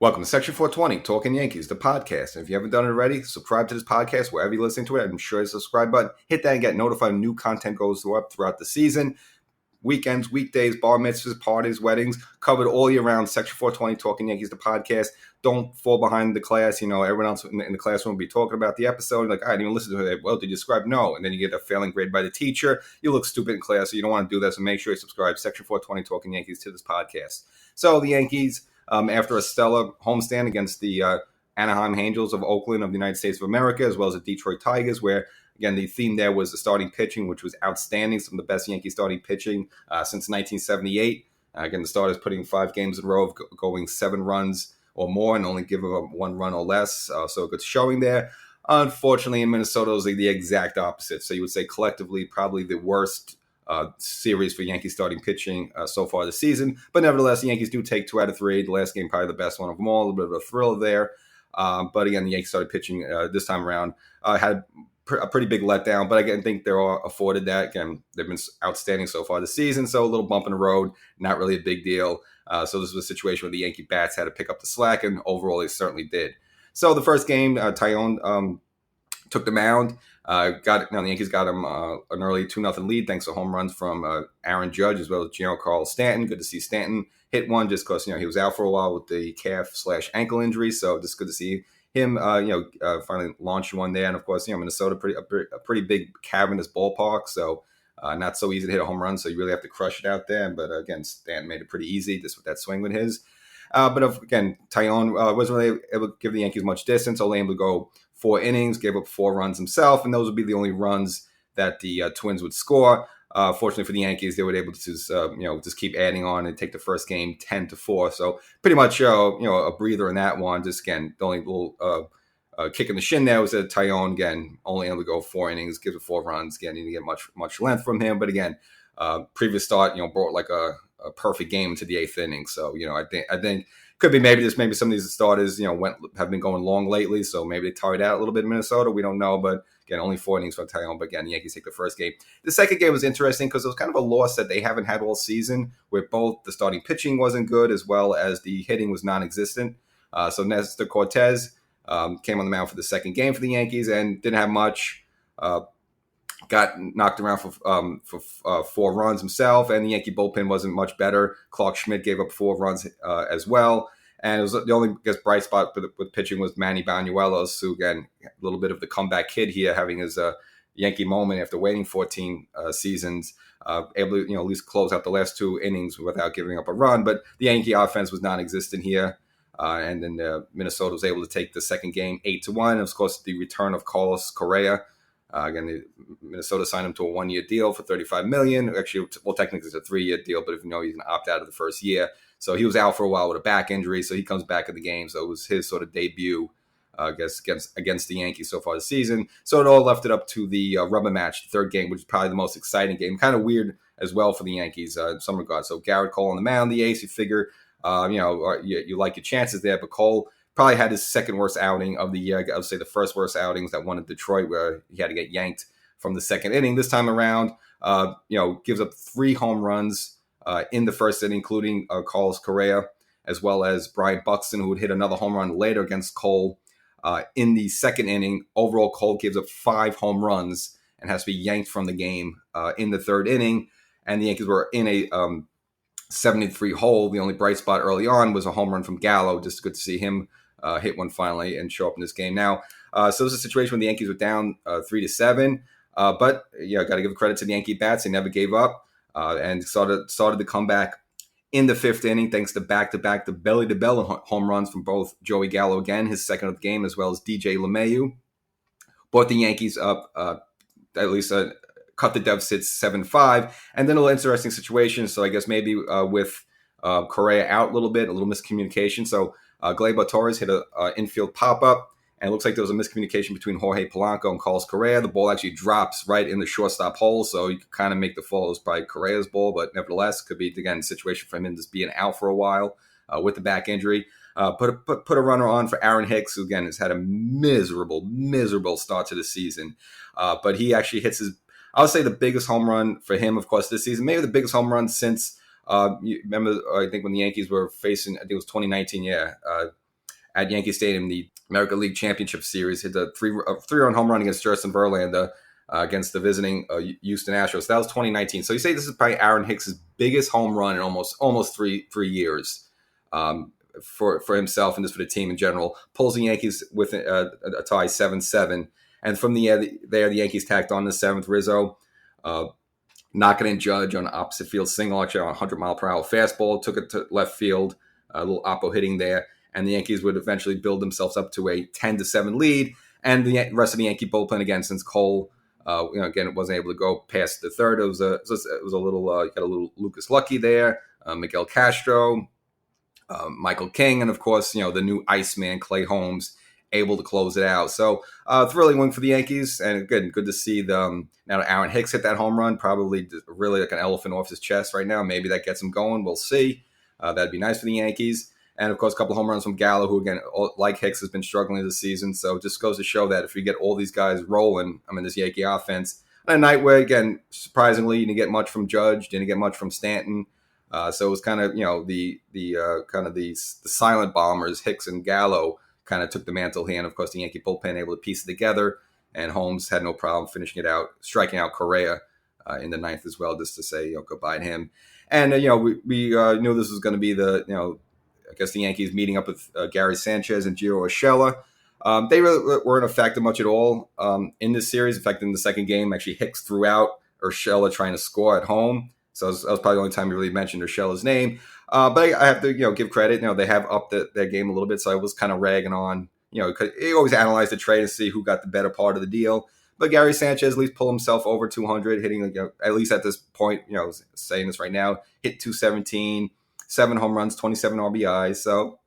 Welcome to Section 420, Talkin Yankees, the podcast. And if you haven't done it already, subscribe to this podcast wherever you're listening to it. I'm sure the subscribe button. Hit that and get notified when new content goes up throughout the season. Weekends, weekdays, bar mitzvahs, parties, weddings, covered all year round. Section 420, Talkin Yankees, the podcast. Don't fall behind the class. You know, everyone else in the classroom will be talking about the episode. Like, I didn't even listen to it. Well, did you subscribe? No. And then you get a failing grade by the teacher. You look stupid in class, so you don't want to do that. So make sure you subscribe. Section 420, Talkin Yankees, to this podcast. So the Yankees, after a stellar homestand against the Anaheim Angels of Oakland of the United States of America, as well as the Detroit Tigers, where, again, the theme there was the starting pitching, which was outstanding. Some of the best Yankee starting pitching since 1978. Again, the starters putting 5 games in a row of going 7 runs or more and only giving up 1 run or less. So a good showing there. Unfortunately, in Minnesota, it was the exact opposite. So you would say collectively probably the worst series for Yankees starting pitching so far this season. But nevertheless, the Yankees do take 2 out of 3. The last game probably the best one of them all. A little bit of a thrill there. But again, the Yankees started pitching this time around. Had a pretty big letdown, but I think they're all afforded that. Again, they've been outstanding so far this season, so a little bump in the road, not really a big deal. So this was a situation where the Yankee bats had to pick up the slack, and overall they certainly did. So the first game, Taillon took the mound. The Yankees got him an early 2-0 lead thanks to home runs from Aaron Judge as well as Giancarlo Stanton. Good to see Stanton hit one just because he was out for a while with the calf/ankle injury, so just good to see him finally launch one there. And of course, Minnesota a pretty big cavernous ballpark, so not so easy to hit a home run. So you really have to crush it out there. But again, Stanton made it pretty easy just with that swing with his. Again, Taillon wasn't really able to give the Yankees much distance. Only able to go 4 innings, gave up 4 runs himself, and those would be the only runs that the Twins would score. Fortunately for the Yankees, they were able to just keep adding on and take the first game 10-4. So pretty much a breather in that one. Just again, the only little kick in the shin there was that Taillon again only able to go 4 innings, gives it 4 runs. Again, didn't get much length from him, but again, previous start brought like a perfect game into the 8th inning. So I think could be maybe some of these starters have been going long lately, so maybe they tired out a little bit in Minnesota. We don't know, but again, only 4 innings from Taillon. But again, the Yankees take the first game. The second game was interesting because it was kind of a loss that they haven't had all season, where both the starting pitching wasn't good as well as the hitting was non-existent. So Nestor Cortez came on the mound for the second game for the Yankees and didn't have much. Got knocked around for 4 runs himself, and the Yankee bullpen wasn't much better. Clark Schmidt gave up 4 runs as well. And it was the only bright spot with pitching was Manny Banuelos, who, again, a little bit of the comeback kid here, having his Yankee moment after waiting 14 seasons, able to at least close out the last 2 innings without giving up a run. But the Yankee offense was non-existent here. And then Minnesota was able to take the second game 8-1. And, of course, the return of Carlos Correa. Again, Minnesota signed him to a 1-year deal for $35 million. Actually, technically it's a 3-year deal, but if he's going to opt out of the first year. So he was out for a while with a back injury, so he comes back in the game. So it was his sort of debut, against the Yankees so far this season. So it all left it up to the rubber match, the third game, which is probably the most exciting game. Kind of weird as well for the Yankees in some regards. So Garrett Cole on the mound, the ace. You figure, you like your chances there, but Cole probably had his second worst outing of the year. I would say the first worst outings, that one in Detroit where he had to get yanked from the second inning. This time around, gives up 3 home runs in the first inning, including Carlos Correa, as well as Brian Buxton, who would hit another home run later against Cole in the second inning. Overall, Cole gives up 5 home runs and has to be yanked from the game in the third inning. And the Yankees were in a 73 hole. The only bright spot early on was a home run from Gallo. Just good to see him hit one finally and show up in this game now. So this is a situation when the Yankees were down 3-7. But got to give credit to the Yankee bats. They never gave up and started the comeback in the 5th inning, thanks to back-to-back the belly-to-belly home runs from both Joey Gallo again, his second of the game, as well as DJ LeMahieu. Brought the Yankees up, at least cut the deficit 7-5. And then a little interesting situation. So I guess maybe with Correa out a little miscommunication. So Gleyber Torres hit an infield pop-up, and it looks like there was a miscommunication between Jorge Polanco and Carlos Correa. The ball actually drops right in the shortstop hole, so you can kind of make the fall. It was probably Correa's ball, but nevertheless, could be, again, a situation for him just being out for a while with the back injury. Put a runner on for Aaron Hicks, who, again, has had a miserable start to the season. But he actually hits I would say the biggest home run for him, of course, this season. Maybe the biggest home run since, you remember, I think when the Yankees were facing, I think it was 2019, at Yankee Stadium, the American League Championship Series. Hit the three-run home run against Justin Verlander against the visiting Houston Astros. That was 2019. So you say this is probably Aaron Hicks' biggest home run in almost three years for himself and just for the team in general. Pulls the Yankees with a tie 7-7. And from the Yankees tacked on the seventh. Rizzo knocking in Judge on opposite field single, actually on a 100-mile-per-hour fastball, took it to left field, a little oppo hitting there, and the Yankees would eventually build themselves up to a 10-7 lead. And the rest of the Yankee bullpen, again, since Cole, again, it wasn't able to go past the third. It was a little, got a little Lucas Lucky there, Miguel Castro, Michael King, and of course, the new Iceman, Clay Holmes, able to close it out. So thrilling win for the Yankees, and good to see now that Aaron Hicks hit that home run, probably really like an elephant off his chest right now. Maybe that gets him going. We'll see. That'd be nice for the Yankees. And of course, a couple of home runs from Gallo, who again, like Hicks, has been struggling this season. So it just goes to show that if we get all these guys rolling, this Yankee offense, on a night where, again, surprisingly, you didn't get much from Judge, didn't get much from Stanton. So it was kind of, the silent bombers, Hicks and Gallo, kind of took the mantle here. And of course, the Yankee bullpen able to piece it together. And Holmes had no problem finishing it out, striking out Correa in the ninth as well, just to say goodbye to him. And we knew this was going to be I guess the Yankees meeting up with Gary Sanchez and Gio Urshela. They really weren't affected much at all in this series. In fact, in the second game, actually Hicks threw out Urshela trying to score at home. So that was probably the only time we really mentioned Urshela's name. But I have to give credit. They have upped their game a little bit. So I was kind of ragging on, you always analyze the trade and see who got the better part of the deal. But Gary Sanchez at least pulled himself over 200, hitting, at least at this point, saying this right now, hit 217, 7 home runs, 27 RBIs. So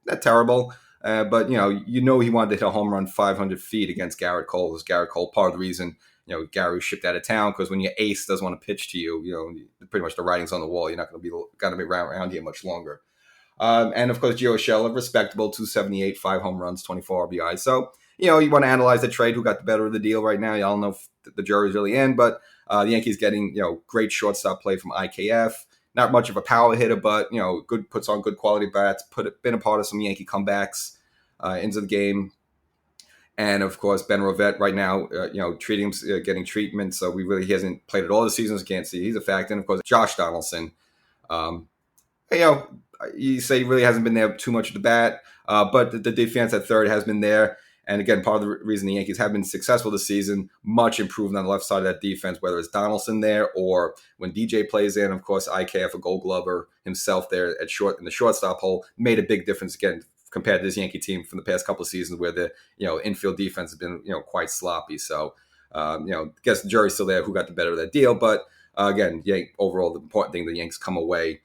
not terrible. But, he wanted to hit a home run 500 feet against Garrett Cole. It was Garrett Cole part of the reason, Gary was shipped out of town, because when your ace doesn't want to pitch to you, pretty much the writing's on the wall. You're not going to be around here much longer. And of course, Gio Urshela, respectable, 278, 5 home runs, 24 RBIs. So, you want to analyze the trade, who got the better of the deal right now. Y'all know if the jury's really in, but the Yankees getting, great shortstop play from IKF. Not much of a power hitter, but, puts on good quality bats, been a part of some Yankee comebacks into the game. And of course, Ben Rovette right now, getting treatment. So he hasn't played at all this season. Can't see he's a factor. And of course, Josh Donaldson. You say he really hasn't been there too much at the bat, but the defense at third has been there. And again, part of the reason the Yankees have been successful this season, much improved on the left side of that defense, whether it's Donaldson there or when DJ plays in. Of course, IKF, a Gold Glover himself there in the shortstop hole, made a big difference again compared to this Yankee team from the past couple of seasons, where the infield defense has been quite sloppy. So I guess the jury's still there who got the better of that deal. But again, overall, the important thing, the Yankees come away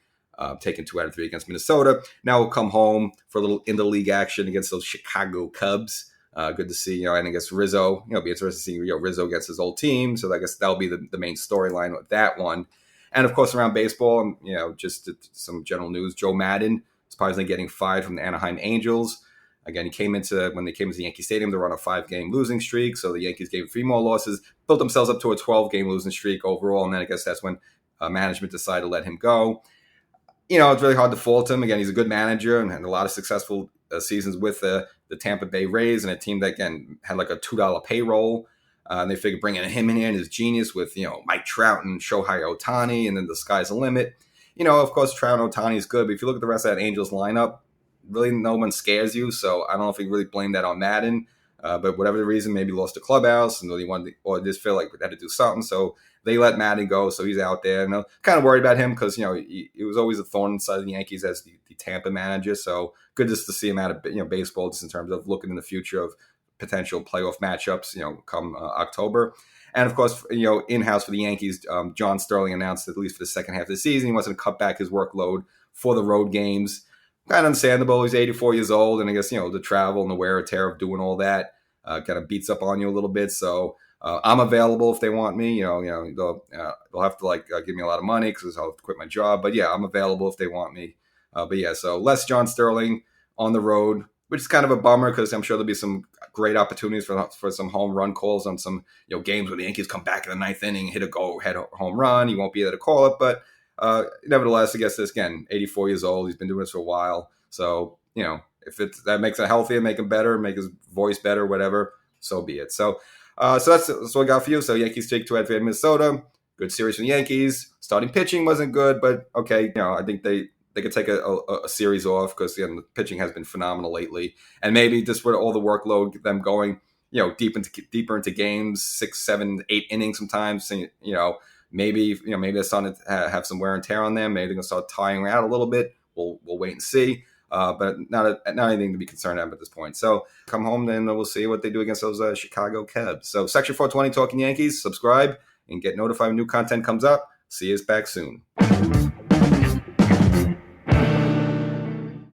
taking 2 out of 3 against Minnesota. Now we'll come home for a little inter-league action against those Chicago Cubs. Good to see, and I guess Rizzo, it'll be interesting to see, Rizzo against his old team. So I guess that'll be the main storyline with that one. And of course, around baseball, just some general news. Joe Madden is probably getting fired from the Anaheim Angels. Again, when they came into Yankee Stadium, they were on a 5-game losing streak. So the Yankees gave 3 more losses, built themselves up to a 12-game losing streak overall. And then I guess that's when management decided to let him go. It's really hard to fault him. Again, he's a good manager and had a lot of successful seasons with the Tampa Bay Rays, and a team that, again, had like a $2 payroll. And they figured bringing him in here and his genius with, Mike Trout and Shohei Ohtani, and then the sky's the limit. Of course, Trout and Ohtani is good, but if you look at the rest of that Angels lineup, really no one scares you. So I don't know if we really blame that on Madden, but whatever the reason, maybe lost the clubhouse and really wanted or just feel like we had to do something. So they let Madden go, so he's out there. And I'm kind of worried about him because, he was always a thorn inside of the Yankees as the Tampa manager. So good just to see him out of baseball, just in terms of looking in the future of potential playoff matchups, come October. And of course, in-house for the Yankees, John Sterling announced that at least for the second half of the season, he wants to cut back his workload for the road games. Kind of understandable. He's 84 years old, and I guess, the travel and the wear and tear of doing all that kind of beats up on you a little bit. So I'm available if they want me. They'll have to give me a lot of money because I'll have to quit my job. But yeah, I'm available if they want me. But yeah, so less John Sterling on the road, which is kind of a bummer because I'm sure there'll be some great opportunities for some home run calls on some games where the Yankees come back in the ninth inning, hit a go-ahead home run. He won't be able to call it, but nevertheless, I guess this, again, 84 years old. He's been doing this for a while. So, If that makes it healthier, make him better, make his voice better, whatever, so be it. So that's what I got for you. So Yankees take 2 out of 3 at Minnesota. Good series from the Yankees. Starting pitching wasn't good, but okay. I think they could take a series off because the pitching has been phenomenal lately. And maybe just with all the workload, them going, deeper into games, 6, 7, 8 innings sometimes. Maybe they're starting to have some wear and tear on them. Maybe they're going to start tiring out a little bit. We'll wait and see. But not anything to be concerned about at this point. So come home, then we'll see what they do against those Chicago Cubs. So Section 420 Talking Yankees, subscribe and get notified when new content comes up. See you back soon.